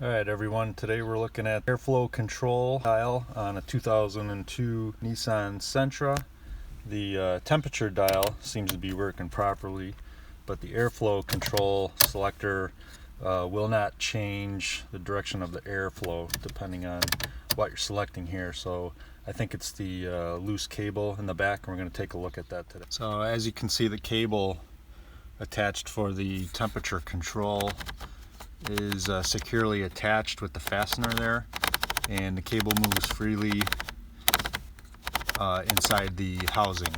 Alright everyone, today we're looking at airflow control dial on a 2002 Nissan Sentra. The temperature dial seems to be working properly, but the airflow control selector will not change the direction of the airflow depending on what you're selecting here. So I think it's the loose cable in the back, and we're going to take a look at that today. So as you can see, the cable attached for the temperature control is securely attached with the fastener there, and the cable moves freely inside the housing.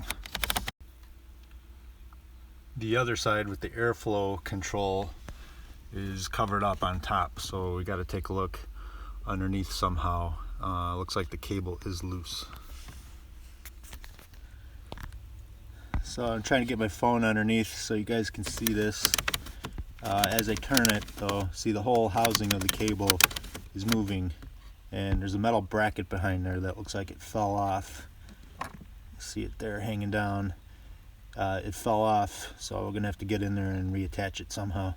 The other side with the airflow control is covered up on top, so we got to take a look underneath somehow. Looks like the cable is loose. So I'm trying to get my phone underneath so you guys can see this. As I turn it though, see the whole housing of the cable is moving, and there's a metal bracket behind there that looks like it fell off. See it there hanging down. It fell off, so we're gonna have to get in there and reattach it somehow.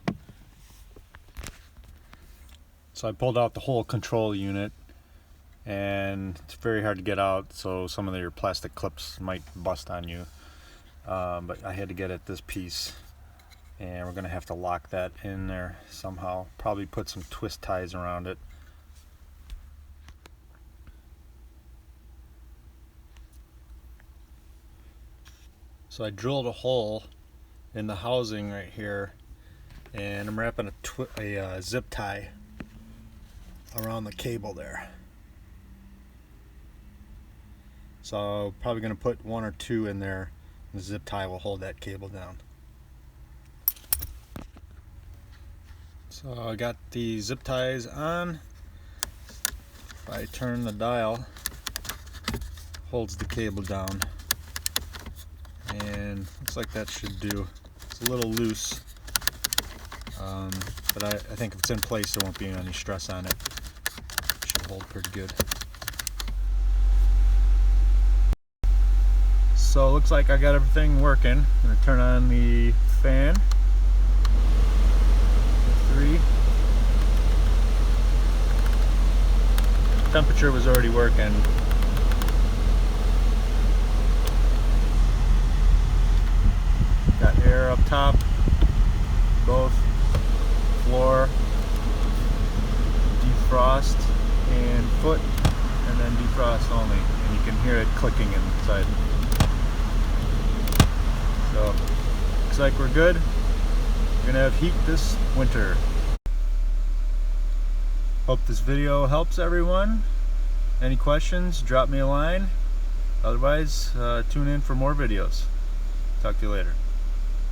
So I pulled out the whole control unit, and it's very hard to get out, so some of your plastic clips might bust on you, but I had to get at this piece. And we're going to have to lock that in there somehow. Probably put some twist ties around it. So I drilled a hole in the housing right here, and I'm wrapping a zip tie around the cable there. So probably going to put one or two in there. The zip tie will hold that cable down. So I got the zip ties on. If I turn the dial, holds the cable down, and looks like that should do. It's a little loose, but I think if it's in place there won't be any stress on it. It should hold pretty good. So it looks like I got everything working. I'm going to turn on the fan. Temperature was already working. Got air up top, both floor, defrost and foot, and then defrost only, and you can hear it clicking inside. So looks like we're good. We're gonna have heat this winter. Hope this video helps everyone. Any questions, drop me a line. Otherwise, tune in for more videos. Talk to you later.